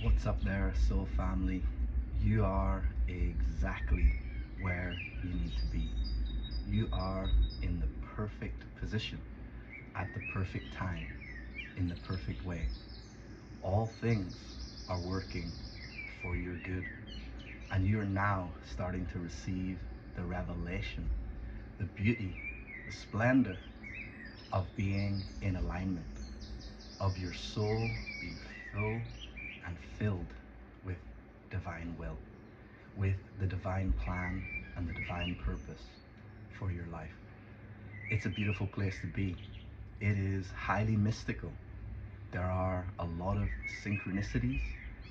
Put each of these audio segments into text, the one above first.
What's up there, soul family? You are exactly where you need to be. You are in the perfect position, at the perfect time, in the perfect way. All things are working for your good, and you are now starting to receive the revelation, the beauty, the splendor of being in alignment, of your soul being full and filled with divine will, with the divine plan and the divine purpose for your life. It's a beautiful place to be. It is highly mystical. There are a lot of synchronicities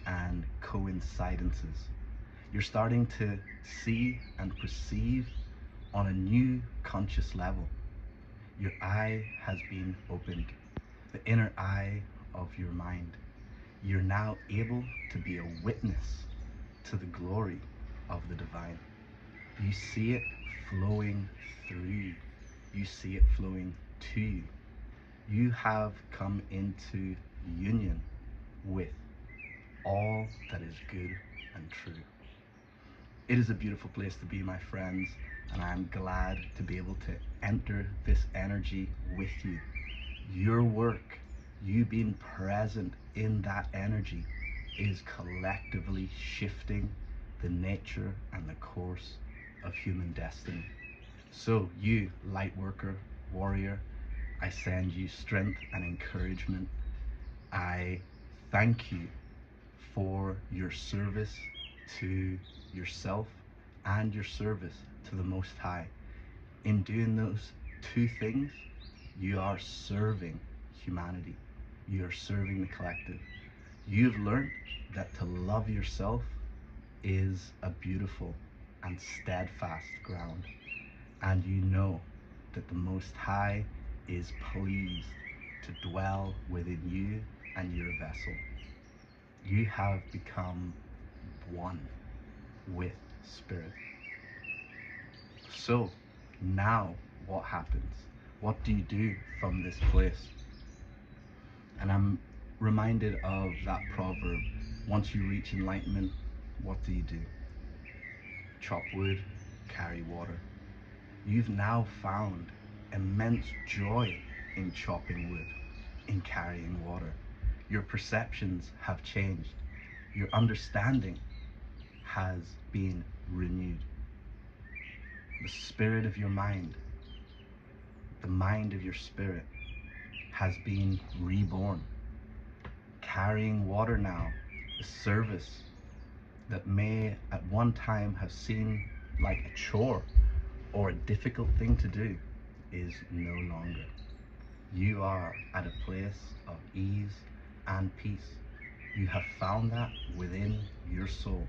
and coincidences. You're starting to see and perceive on a new conscious level. Your eye has been opened, the inner eye of your mind. You're now able to be a witness to the glory of the divine. You see it flowing through you. You see it flowing to you. You have come into union with all that is good and true. It is a beautiful place to be, my friends, and I'm glad to be able to enter this energy with you. Your work, you being present in that energy, is collectively shifting the nature and the course of human destiny. So you, light worker, warrior, I send you strength and encouragement. I thank you for your service to yourself and your service to the Most High. In doing those two things, you are serving humanity. You are serving the collective. You've learned that to love yourself is a beautiful and steadfast ground. And you know that the Most High is pleased to dwell within you and your vessel. You have become one with Spirit. So now what happens? What do you do from this place? And I'm reminded of that proverb, once you reach enlightenment, what do? Chop wood, carry water. You've now found immense joy in chopping wood, in carrying water. Your perceptions have changed. Your understanding has been renewed. The spirit of your mind, the mind of your spirit, has been reborn. Carrying water now, the service that may at one time have seemed like a chore or a difficult thing to do, is no longer. You are at a place of ease and peace. You have found that within your soul.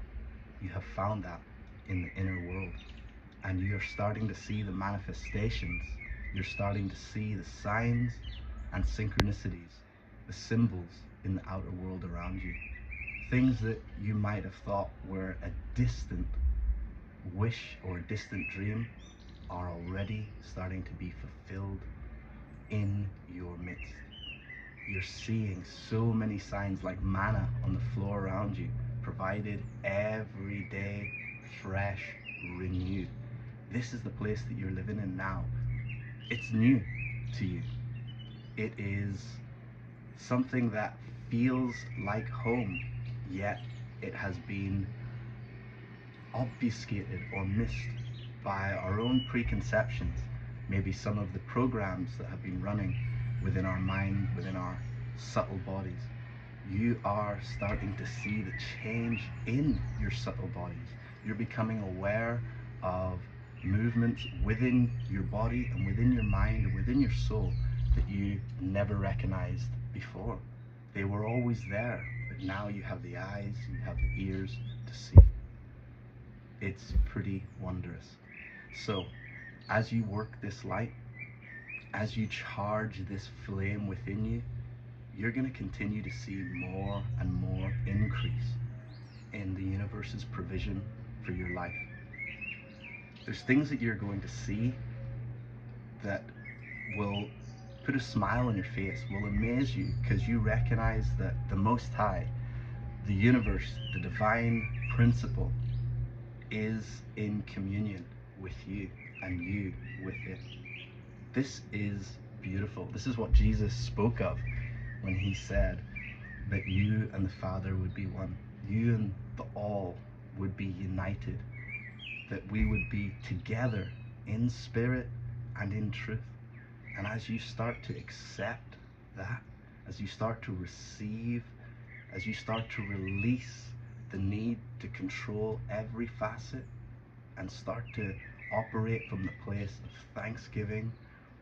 You have found that in the inner world. And you're starting to see the manifestations. You're starting to see the signs and synchronicities, the symbols in the outer world around you. Things that you might have thought were a distant wish or a distant dream are already starting to be fulfilled in your midst. You're seeing so many signs like manna on the floor around you, provided every day, fresh, renewed. This is the place that you're living in now. It's new to you. It is something that feels like home, yet it has been obfuscated or missed by our own preconceptions, maybe some of the programs that have been running within our mind, within our subtle bodies. You are starting to see the change in your subtle bodies. You're becoming aware of movements within your body and within your mind and within your soul that you never recognized before. They were always there, but now you have the eyes, you have the ears to see. It's pretty wondrous. So as you work this light, as you charge this flame within you, you're going to continue to see more and more increase in the universe's provision for your life. There's things that you're going to see that will put a smile on your face, will amaze you, because you recognize that the Most High, The universe, the divine principle, is in communion with you and you with it. This is beautiful. This is what Jesus spoke of when he said that you and the Father would be one. You and the all would be united. That we would be together in spirit and in truth. And as you start to accept that, as you start to receive, as you start to release the need to control every facet and start to operate from the place of thanksgiving,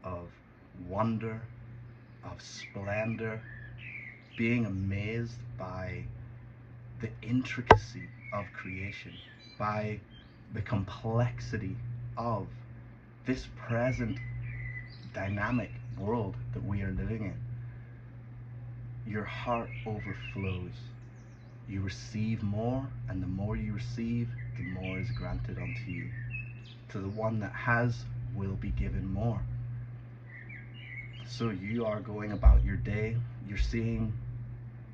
of wonder, of splendor, being amazed by the intricacy of creation, by the complexity of this present dynamic world that we are living in, your heart overflows. You receive more, and the more you receive, the more is granted unto you. To the one that has will be given more. So you are going about your day, you're seeing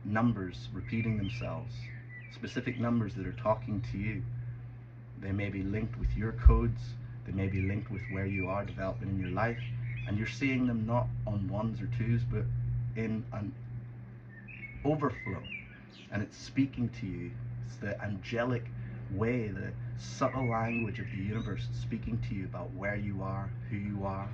numbers repeating themselves, specific numbers that are talking to you. They may be linked with your codes, they may be linked with where you are developing in your life, and you're seeing them not on ones or twos, but in an overflow. And it's speaking to you. It's the angelic way, the subtle language of the universe speaking to you about where you are, who you are.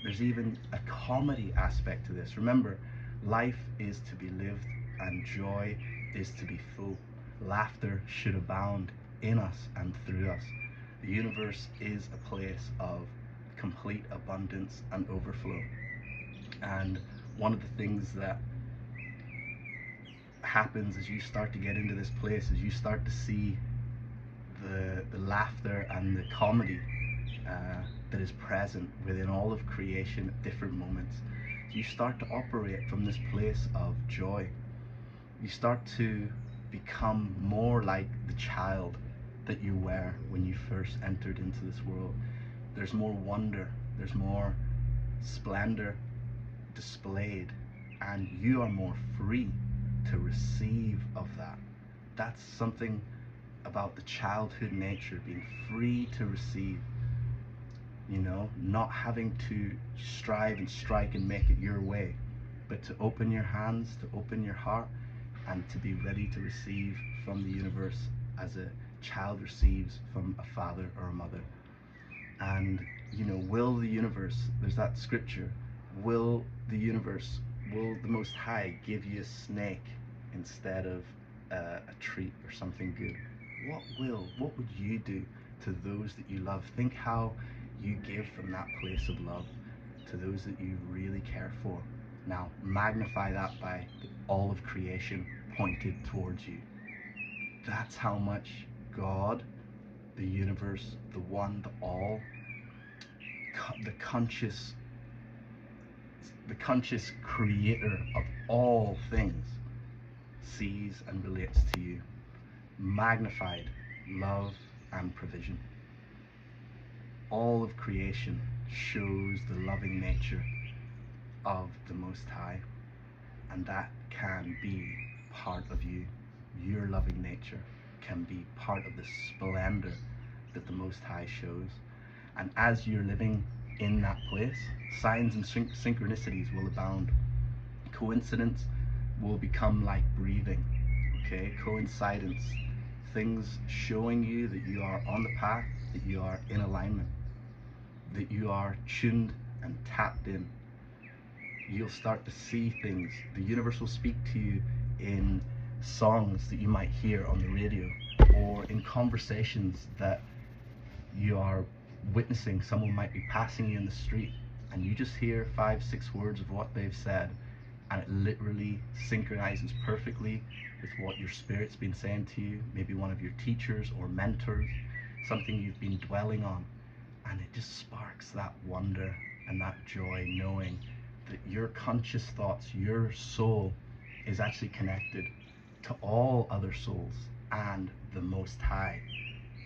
There's even a comedy aspect to this. Remember, life is to be lived and joy is to be full. Laughter should abound in us and through us. The universe is a place of complete abundance and overflow. And one of the things that happens as you start to get into this place, as you start to see the laughter and the comedy that is present within all of creation at different moments, you start to operate from this place of joy. You start to become more like the child that you were when you first entered into this world. There's more wonder, there's more splendor displayed, and you are more free to receive of that. That's something about the childhood nature, being free to receive, you know, not having to strive and strike and make it your way, but to open your hands, to open your heart, and to be ready to receive from the universe as a child receives from a father or a mother. And, you know, will the universe, there's that scripture, will the Most High give you a snake instead of a treat or something good? What would you do to those that you love? Think how you give from that place of love to those that you really care for. Now magnify that by all of creation pointed towards you. That's how much God, the universe, the one, the all, the conscious creator of all things sees and relates to you. Magnified love and provision. All of creation shows the loving nature of the Most High, and that can be part of you. Your loving nature can be part of the splendor that the Most High shows. And as you're living in that place, signs and synchronicities will abound. Coincidence will become like breathing. Okay, coincidence, things showing you that you are on the path, that you are in alignment, that you are tuned and tapped in. You'll start to see things. The universe will speak to you in songs that you might hear on the radio, or in conversations that you are witnessing. Someone might be passing you in the street and you just hear 5-6 words of what they've said, and it literally synchronizes perfectly with what your spirit's been saying to you, maybe one of your teachers or mentors, something you've been dwelling on, and it just sparks that wonder and that joy, knowing that your conscious thoughts, your soul, is actually connected to all other souls and the Most High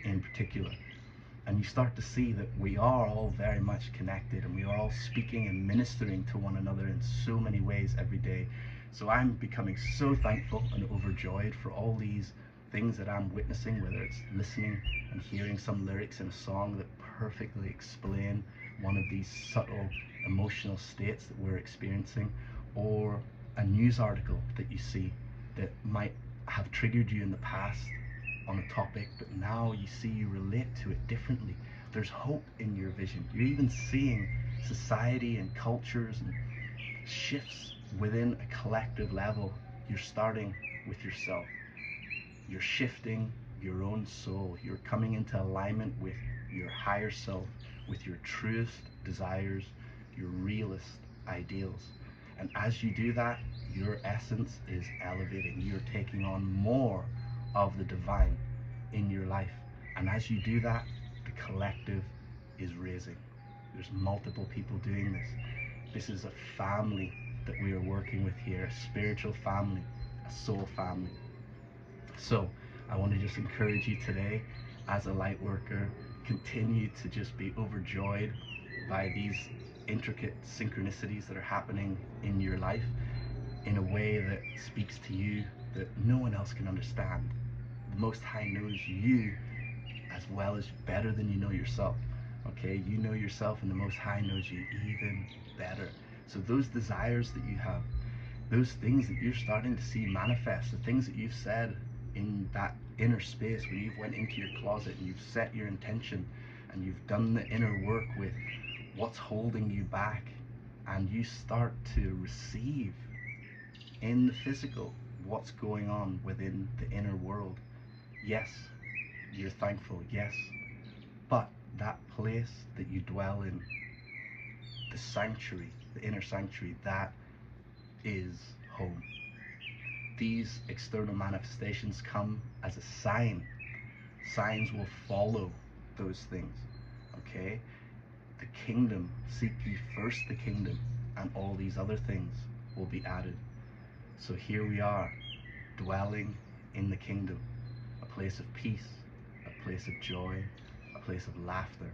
in particular. And you start to see that we are all very much connected, and we are all speaking and ministering to one another in so many ways every day. So I'm becoming so thankful and overjoyed for all these things that I'm witnessing, whether it's listening and hearing some lyrics in a song that perfectly explain one of these subtle emotional states that we're experiencing, or a news article that you see that might have triggered you in the past on a topic, but now you see you relate to it differently. There's hope in your vision. You're even seeing society and cultures and shifts within a collective level. You're starting with yourself. You're shifting your own soul. You're coming into alignment with your higher self, with your truest desires, your realist ideals. And as you do that, your essence is elevating. You're taking on more of the divine in your life. And as you do that, the collective is raising. There's multiple people doing this. This is a family that we are working with here, a spiritual family, a soul family. So I want to just encourage you today, as a light worker, continue to just be overjoyed by these intricate synchronicities that are happening in your life in a way that speaks to you, that no one else can understand. The Most High knows you as well as better than you know yourself. Okay, you know yourself, and the Most High knows you even better. So those desires that you have, those things that you're starting to see manifest, the things that you've said in that inner space when you've went into your closet and you've set your intention and you've done the inner work with what's holding you back, and you start to receive in the physical what's going on within the inner world. Yes, you're thankful, yes, but that place that you dwell in, the sanctuary, the inner sanctuary, that is home. These external manifestations come as a sign. Signs will follow those things. Okay? The kingdom, seek ye first the kingdom, and all these other things will be added. So here we are, dwelling in the kingdom, a place of peace, a place of joy, a place of laughter,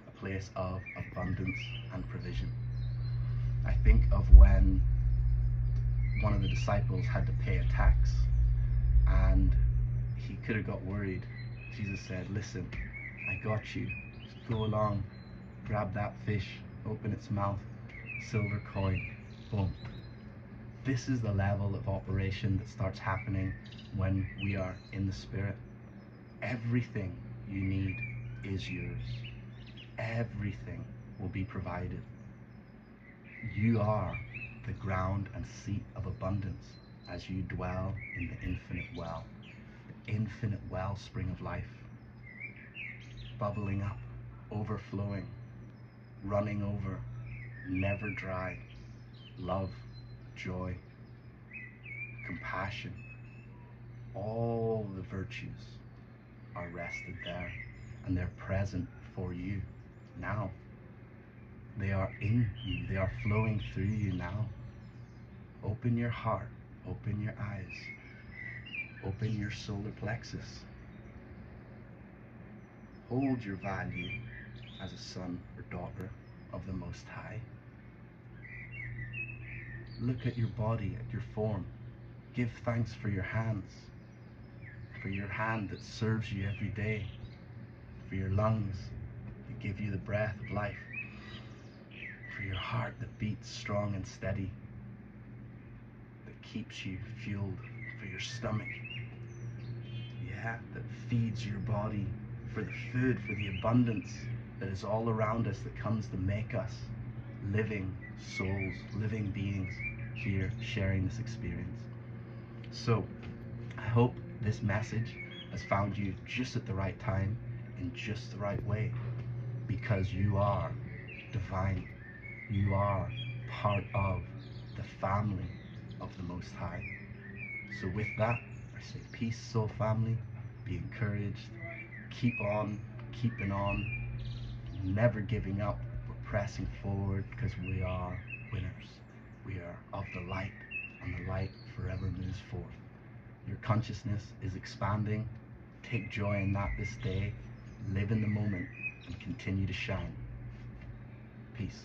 a place of abundance and provision. I think of when one of the disciples had to pay a tax and he could have got worried. Jesus said, listen, I got you. Just go along, grab that fish, open its mouth, silver coin, boom. This is the level of operation that starts happening when we are in the spirit. Everything you need is yours. Everything will be provided. You are the ground and seat of abundance as you dwell in the infinite well, the infinite wellspring of life, bubbling up, overflowing, running over, never dry. Love, joy, compassion, all the virtues are rested there, and they're present for you now. They are in you, they are flowing through you now. Open your heart, open your eyes, open your solar plexus. Hold your value as a son or daughter of the Most High. Look at your body, at your form. Give thanks for your hands, for your hand that serves you every day, for your lungs that give you the breath of life, for your heart that beats strong and steady, that keeps you fueled, for your stomach, that feeds your body, for the food, for the abundance that is all around us, that comes to make us living souls, living beings here sharing this experience. So I hope this message has found you just at the right time, in just the right way, because you are divine. You are part of the family of the Most High. So with that, I say peace, soul family. Be encouraged. Keep on, keeping on, never giving up. We're pressing forward because we are winners. We are of the light, and the light forever moves forth. Your consciousness is expanding. Take joy in that this day. Live in the moment and continue to shine. Peace.